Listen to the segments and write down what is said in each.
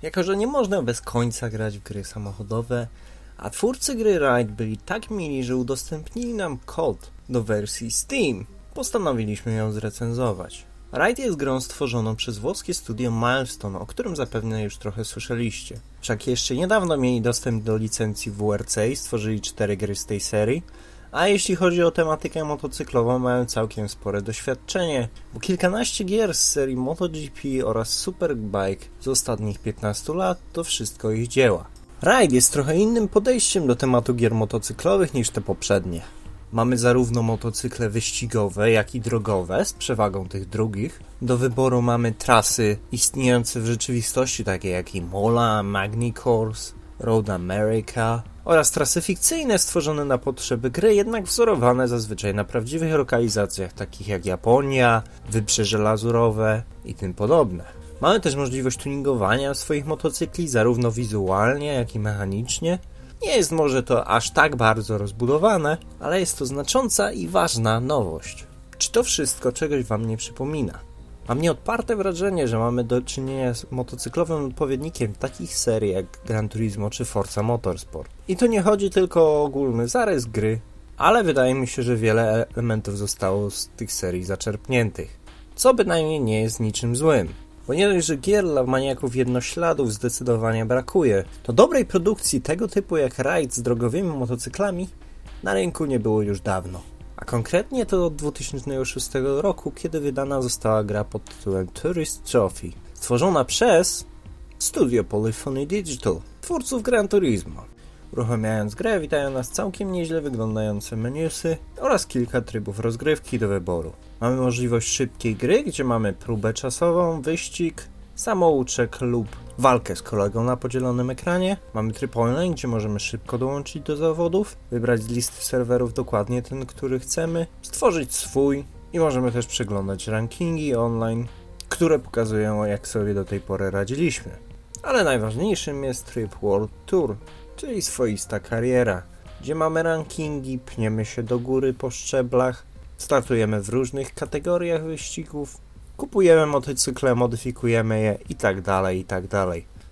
Jako że nie można bez końca grać w gry samochodowe, a twórcy gry Ride byli tak mili, że udostępnili nam kod do wersji Steam, postanowiliśmy ją zrecenzować. Ride jest grą stworzoną przez włoskie studio Milestone, o którym zapewne już trochę słyszeliście. Wszak jeszcze niedawno mieli dostęp do licencji WRC i stworzyli 4 gry z tej serii, a jeśli chodzi o tematykę motocyklową, mają całkiem spore doświadczenie, bo kilkanaście gier z serii MotoGP oraz Superbike z ostatnich 15 lat to wszystko ich dzieła. Ride jest trochę innym podejściem do tematu gier motocyklowych niż te poprzednie. Mamy zarówno motocykle wyścigowe, jak i drogowe, z przewagą tych drugich. Do wyboru mamy trasy istniejące w rzeczywistości, takie jak Imola, Magny-Course, Road America oraz trasy fikcyjne stworzone na potrzeby gry, jednak wzorowane zazwyczaj na prawdziwych lokalizacjach, takich jak Japonia, Wybrzeże Lazurowe i tym podobne. Mamy też możliwość tuningowania swoich motocykli, zarówno wizualnie, jak i mechanicznie. Nie jest może to aż tak bardzo rozbudowane, ale jest to znacząca i ważna nowość. Czy to wszystko czegoś Wam nie przypomina? Mam nieodparte wrażenie, że mamy do czynienia z motocyklowym odpowiednikiem takich serii jak Gran Turismo czy Forza Motorsport. I tu nie chodzi tylko o ogólny zarys gry, ale wydaje mi się, że wiele elementów zostało z tych serii zaczerpniętych. Co bynajmniej nie jest niczym złym. Bo nie dość, że gier dla maniaków jednośladów zdecydowanie brakuje, to dobrej produkcji tego typu jak Ride z drogowymi motocyklami na rynku nie było już dawno. A konkretnie to od 2006 roku, kiedy wydana została gra pod tytułem Tourist Trophy, stworzona przez studio Polyphony Digital, twórców Gran Turismo. Uruchamiając grę witają nas całkiem nieźle wyglądające menusy oraz kilka trybów rozgrywki do wyboru. Mamy możliwość szybkiej gry, gdzie mamy próbę czasową, wyścig, samouczek lub walkę z kolegą na podzielonym ekranie. Mamy tryb online, gdzie możemy szybko dołączyć do zawodów, wybrać z listy serwerów dokładnie ten, który chcemy, stworzyć swój i możemy też przeglądać rankingi online, które pokazują, jak sobie do tej pory radziliśmy. Ale najważniejszym jest tryb World Tour, czyli swoista kariera, gdzie mamy rankingi, pniemy się do góry po szczeblach, startujemy w różnych kategoriach wyścigów, kupujemy motocykle, modyfikujemy je itd.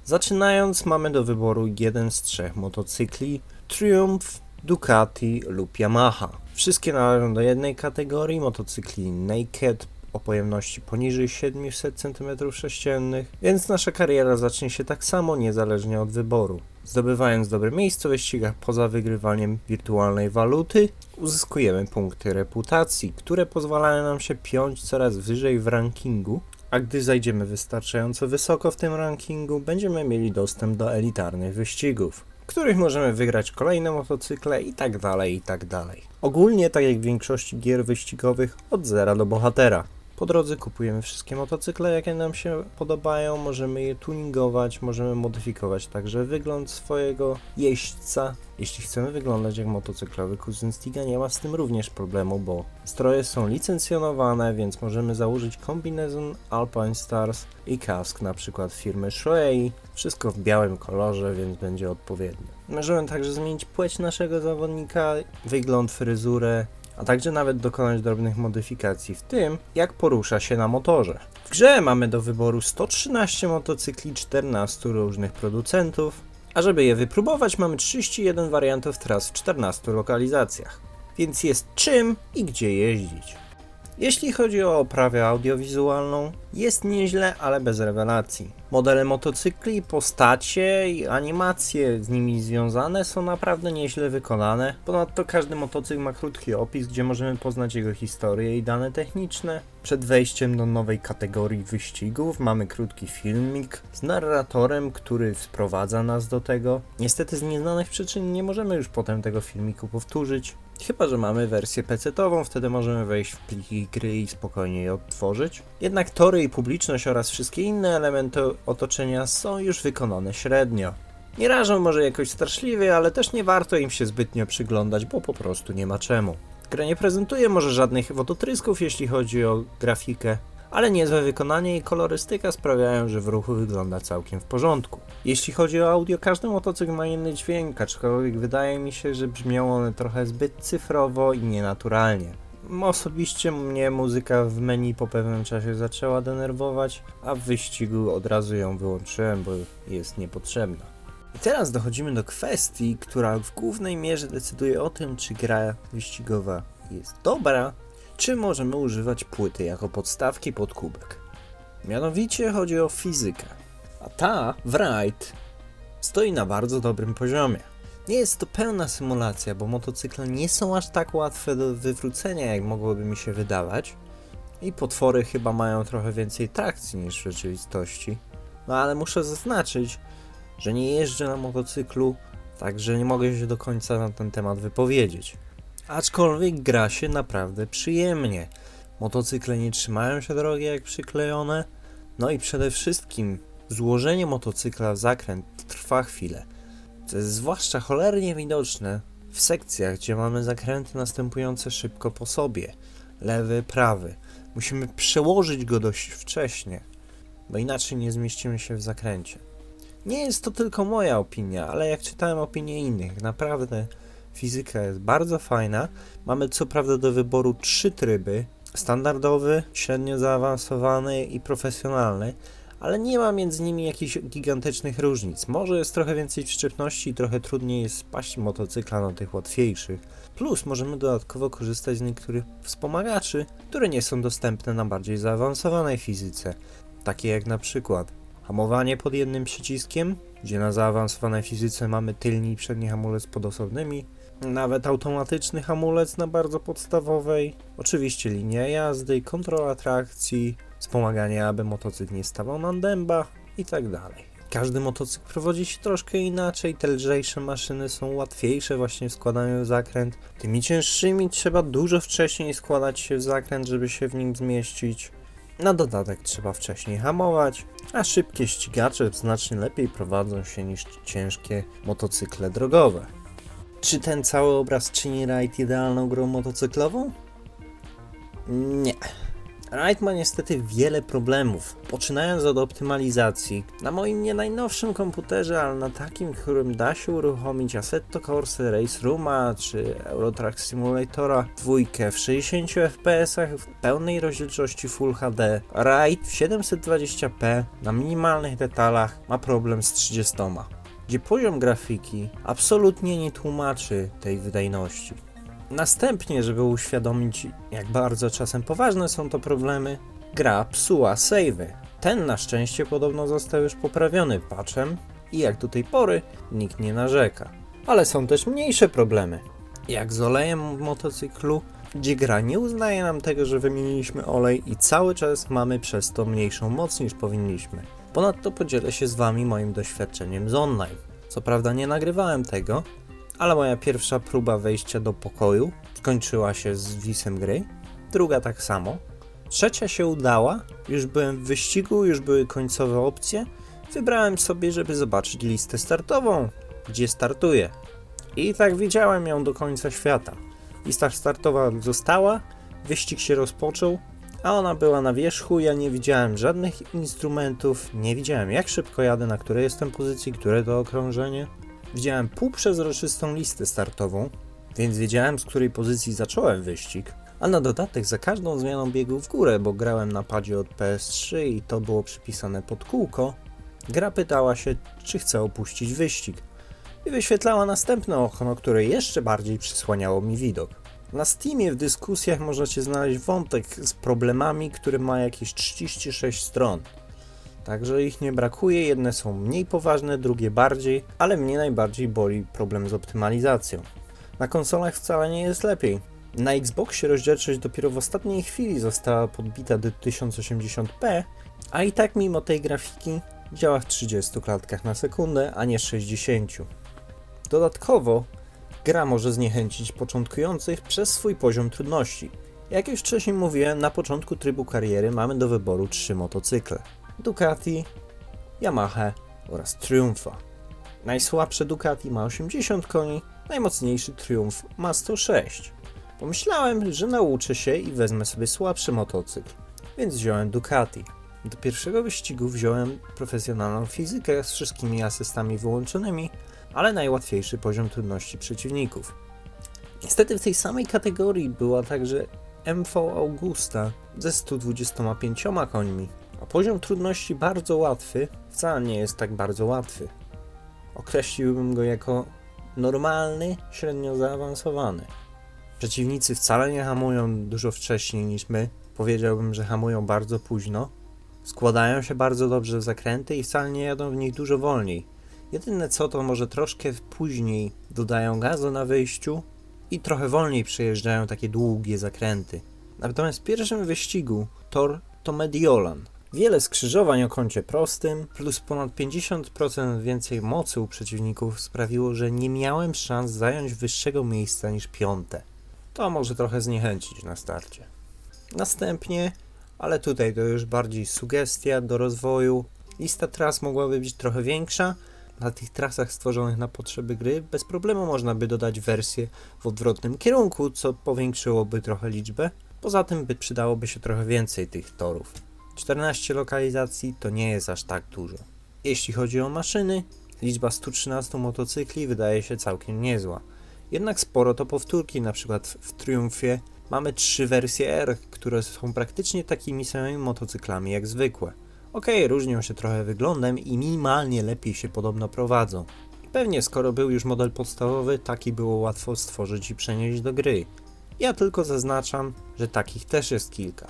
Zaczynając mamy do wyboru jeden z 3 motocykli, Triumph, Ducati lub Yamaha. Wszystkie należą do jednej kategorii, motocykli Naked o pojemności poniżej 700 cm3, więc nasza kariera zacznie się tak samo niezależnie od wyboru. Zdobywając dobre miejsce w wyścigach poza wygrywaniem wirtualnej waluty, uzyskujemy punkty reputacji, które pozwalają nam się piąć coraz wyżej w rankingu, a gdy zajdziemy wystarczająco wysoko w tym rankingu, będziemy mieli dostęp do elitarnych wyścigów, w których możemy wygrać kolejne motocykle itd. Ogólnie, tak jak w większości gier wyścigowych, od zera do bohatera. Po drodze kupujemy wszystkie motocykle, jakie nam się podobają, możemy je tuningować, możemy modyfikować także wygląd swojego jeźdźca. Jeśli chcemy wyglądać jak motocyklowy kuzyn Stiga, nie ma z tym również problemu, bo stroje są licencjonowane, więc możemy założyć kombinezon Alpine Stars i kask na przykład firmy Shuei. Wszystko w białym kolorze, więc będzie odpowiednio. Możemy także zmienić płeć naszego zawodnika, wygląd, fryzurę, a także nawet dokonać drobnych modyfikacji w tym, jak porusza się na motorze. W grze mamy do wyboru 113 motocykli 14 różnych producentów, a żeby je wypróbować mamy 31 wariantów tras w 14 lokalizacjach, więc jest czym i gdzie jeździć. Jeśli chodzi o oprawę audiowizualną, jest nieźle, ale bez rewelacji. Modele motocykli, postacie i animacje z nimi związane są naprawdę nieźle wykonane. Ponadto każdy motocykl ma krótki opis, gdzie możemy poznać jego historię i dane techniczne. Przed wejściem do nowej kategorii wyścigów mamy krótki filmik z narratorem, który wprowadza nas do tego. Niestety z nieznanych przyczyn nie możemy już potem tego filmiku powtórzyć. Chyba że mamy wersję PC-tową, wtedy możemy wejść w pliki gry i spokojnie je odtworzyć. Jednak tory i publiczność oraz wszystkie inne elementy otoczenia są już wykonane średnio. Nie rażą może jakoś straszliwie, ale też nie warto im się zbytnio przyglądać, bo po prostu nie ma czemu. Gra nie prezentuje może żadnych wodotrysków, jeśli chodzi o grafikę, ale niezłe wykonanie i kolorystyka sprawiają, że w ruchu wygląda całkiem w porządku. Jeśli chodzi o audio, każdy motocykl ma inny dźwięk, aczkolwiek wydaje mi się, że brzmią one trochę zbyt cyfrowo i nienaturalnie. Osobiście mnie muzyka w menu po pewnym czasie zaczęła denerwować, a w wyścigu od razu ją wyłączyłem, bo jest niepotrzebna. I teraz dochodzimy do kwestii, która w głównej mierze decyduje o tym, czy gra wyścigowa jest dobra, czy możemy używać płyty jako podstawki pod kubek. Mianowicie chodzi o fizykę, a ta w Ride stoi na bardzo dobrym poziomie. Nie jest to pełna symulacja, bo motocykle nie są aż tak łatwe do wywrócenia, jak mogłoby mi się wydawać. I potwory chyba mają trochę więcej trakcji niż w rzeczywistości. No ale muszę zaznaczyć, że nie jeżdżę na motocyklu, także nie mogę się do końca na ten temat wypowiedzieć. Aczkolwiek gra się naprawdę przyjemnie. Motocykle nie trzymają się drogi jak przyklejone. No i przede wszystkim złożenie motocykla w zakręt trwa chwilę. To jest zwłaszcza cholernie widoczne w sekcjach, gdzie mamy zakręty następujące szybko po sobie. Lewy, prawy. Musimy przełożyć go dość wcześnie, bo inaczej nie zmieścimy się w zakręcie. Nie jest to tylko moja opinia, ale jak czytałem opinie innych, naprawdę fizyka jest bardzo fajna. Mamy co prawda do wyboru 3 tryby. Standardowy, średnio zaawansowany i profesjonalny. Ale nie ma między nimi jakichś gigantycznych różnic. Może jest trochę więcej przyczepności i trochę trudniej jest spaść motocykla na tych łatwiejszych. Plus możemy dodatkowo korzystać z niektórych wspomagaczy, które nie są dostępne na bardziej zaawansowanej fizyce. Takie jak na przykład hamowanie pod jednym przyciskiem, gdzie na zaawansowanej fizyce mamy tylny i przedni hamulec pod osobnymi. Nawet automatyczny hamulec na bardzo podstawowej. Oczywiście linia jazdy, kontrola trakcji, wspomaganie, aby motocykl nie stawał na dębach i tak dalej. Każdy motocykl prowadzi się troszkę inaczej, te lżejsze maszyny są łatwiejsze właśnie w składaniu w zakręt. Tymi cięższymi trzeba dużo wcześniej składać się w zakręt, żeby się w nim zmieścić. Na dodatek trzeba wcześniej hamować, a szybkie ścigacze znacznie lepiej prowadzą się niż ciężkie motocykle drogowe. Czy ten cały obraz czyni Ride idealną grą motocyklową? Nie. Ride ma niestety wiele problemów, poczynając od optymalizacji. Na moim nie najnowszym komputerze, ale na takim, którym da się uruchomić Assetto Corsa, Race Rooma czy Eurotrack Simulatora 2 w 60 fps w pełnej rozdzielczości Full HD, Ride w 720p na minimalnych detalach ma problem z 30, gdzie poziom grafiki absolutnie nie tłumaczy tej wydajności. Następnie, żeby uświadomić, jak bardzo czasem poważne są to problemy, gra psuła save'y. Ten na szczęście podobno został już poprawiony patchem i jak do tej pory nikt nie narzeka. Ale są też mniejsze problemy, jak z olejem w motocyklu, gdzie gra nie uznaje nam tego, że wymieniliśmy olej i cały czas mamy przez to mniejszą moc niż powinniśmy. Ponadto podzielę się z wami moim doświadczeniem z online. Co prawda nie nagrywałem tego, ale moja pierwsza próba wejścia do pokoju skończyła się z wisem gry, druga tak samo, trzecia się udała, już byłem w wyścigu, już były końcowe opcje, wybrałem sobie, żeby zobaczyć listę startową, gdzie startuję. I tak widziałem ją do końca świata. Lista startowa została, wyścig się rozpoczął, a ona była na wierzchu, ja nie widziałem żadnych instrumentów, nie widziałem jak szybko jadę, na której jestem pozycji, które to okrążenie. Widziałem półprzezroczystą listę startową, więc wiedziałem, z której pozycji zacząłem wyścig, a na dodatek za każdą zmianą biegu w górę, bo grałem na padzie od PS3 i to było przypisane pod kółko, gra pytała się, czy chcę opuścić wyścig i wyświetlała następne okno, które jeszcze bardziej przysłaniało mi widok. Na Steamie w dyskusjach możecie znaleźć wątek z problemami, który ma jakieś 36 stron. Także ich nie brakuje, jedne są mniej poważne, drugie bardziej, ale mnie najbardziej boli problem z optymalizacją. Na konsolach wcale nie jest lepiej. Na Xboxie rozdzielczość dopiero w ostatniej chwili została podbita do 1080p, a i tak mimo tej grafiki działa w 30 klatkach na sekundę, a nie 60. Dodatkowo gra może zniechęcić początkujących przez swój poziom trudności. Jak już wcześniej mówiłem, na początku trybu kariery mamy do wyboru 3 motocykle. Ducati, Yamaha oraz Triumpha. Najsłabsze Ducati ma 80 koni, najmocniejszy Triumph ma 106. Pomyślałem, że nauczę się i wezmę sobie słabszy motocykl, więc wziąłem Ducati. Do pierwszego wyścigu wziąłem profesjonalną fizykę z wszystkimi asystami wyłączonymi, ale najłatwiejszy poziom trudności przeciwników. Niestety w tej samej kategorii była także MV Augusta ze 125 końmi, a poziom trudności bardzo łatwy wcale nie jest tak bardzo łatwy. Określiłbym go jako normalny, średnio zaawansowany. Przeciwnicy wcale nie hamują dużo wcześniej niż my, powiedziałbym, że hamują bardzo późno. Składają się bardzo dobrze w zakręty i wcale nie jadą w nich dużo wolniej. Jedyne co to może troszkę później dodają gazu na wyjściu i trochę wolniej przejeżdżają takie długie zakręty. Natomiast w pierwszym wyścigu tor to Mediolan. Wiele skrzyżowań o kącie prostym plus ponad 50% więcej mocy u przeciwników sprawiło, że nie miałem szans zająć wyższego miejsca niż 5. To może trochę zniechęcić na starcie. Następnie, ale tutaj to już bardziej sugestia do rozwoju, lista tras mogłaby być trochę większa. Na tych trasach stworzonych na potrzeby gry bez problemu można by dodać wersję w odwrotnym kierunku, co powiększyłoby trochę liczbę. Poza tym przydałoby się trochę więcej tych torów. 14 lokalizacji to nie jest aż tak dużo. Jeśli chodzi o maszyny, liczba 113 motocykli wydaje się całkiem niezła. Jednak sporo to powtórki, na przykład w Triumfie mamy 3 wersje R, które są praktycznie takimi samymi motocyklami jak zwykłe. Okej, różnią się trochę wyglądem i minimalnie lepiej się podobno prowadzą. Pewnie skoro był już model podstawowy, taki było łatwo stworzyć i przenieść do gry. Ja tylko zaznaczam, że takich też jest kilka.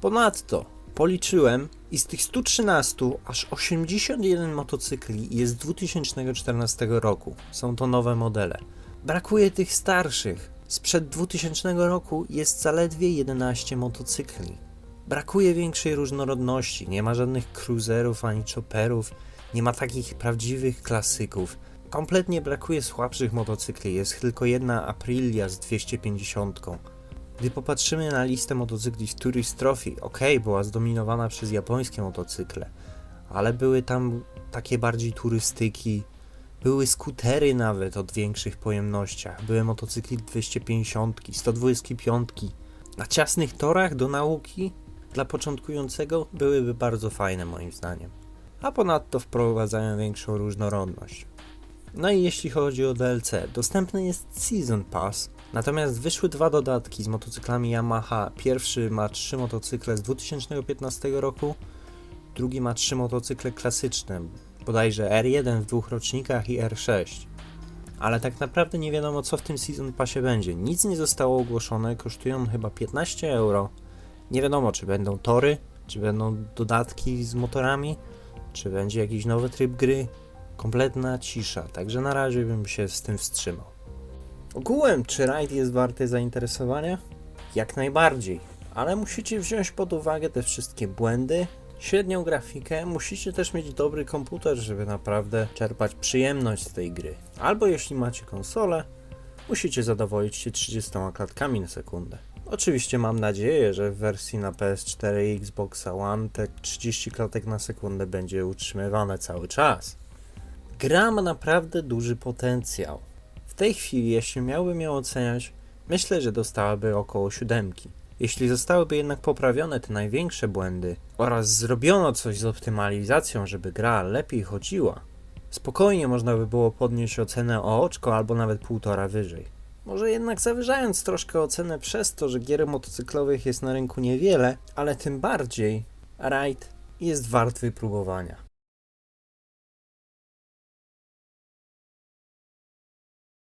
Ponadto policzyłem i z tych 113 aż 81 motocykli jest z 2014 roku. Są to nowe modele. Brakuje tych starszych. Sprzed 2000 roku jest zaledwie 11 motocykli. Brakuje większej różnorodności, nie ma żadnych cruiserów ani chopperów, nie ma takich prawdziwych klasyków. Kompletnie brakuje słabszych motocykli, jest tylko jedna Aprilia z 250. Gdy popatrzymy na listę motocykli w Tourist Trophy, była zdominowana przez japońskie motocykle, ale były tam takie bardziej turystyki, były skutery nawet o większych pojemnościach, były motocykli 250, 125. Na ciasnych torach do nauki dla początkującego byłyby bardzo fajne moim zdaniem. A ponadto wprowadzają większą różnorodność. No i jeśli chodzi o DLC, dostępny jest Season Pass, natomiast wyszły 2 dodatki z motocyklami Yamaha. Pierwszy ma 3 motocykle z 2015 roku, drugi ma 3 motocykle klasyczne, bodajże R1 w 2 rocznikach i R6. Ale tak naprawdę nie wiadomo co w tym Season Passie będzie. Nic nie zostało ogłoszone, kosztują chyba 15 euro. Nie wiadomo czy będą tory, czy będą dodatki z motorami, czy będzie jakiś nowy tryb gry. Kompletna cisza, także na razie bym się z tym wstrzymał. Ogółem, czy rajd jest warty zainteresowania? Jak najbardziej, ale musicie wziąć pod uwagę te wszystkie błędy, średnią grafikę, musicie też mieć dobry komputer, żeby naprawdę czerpać przyjemność z tej gry. Albo jeśli macie konsolę, musicie zadowolić się 30 klatkami na sekundę. Oczywiście mam nadzieję, że w wersji na PS4 i Xbox One te 30 klatek na sekundę będzie utrzymywane cały czas. Gra ma naprawdę duży potencjał. W tej chwili, jeśli miałbym ją oceniać, myślę, że dostałaby około 7. Jeśli zostałyby jednak poprawione te największe błędy oraz zrobiono coś z optymalizacją, żeby gra lepiej chodziła, spokojnie można by było podnieść ocenę o oczko albo nawet 1,5 wyżej. Może jednak zawyżając troszkę ocenę przez to, że gier motocyklowych jest na rynku niewiele, ale tym bardziej rajd jest wart wypróbowania.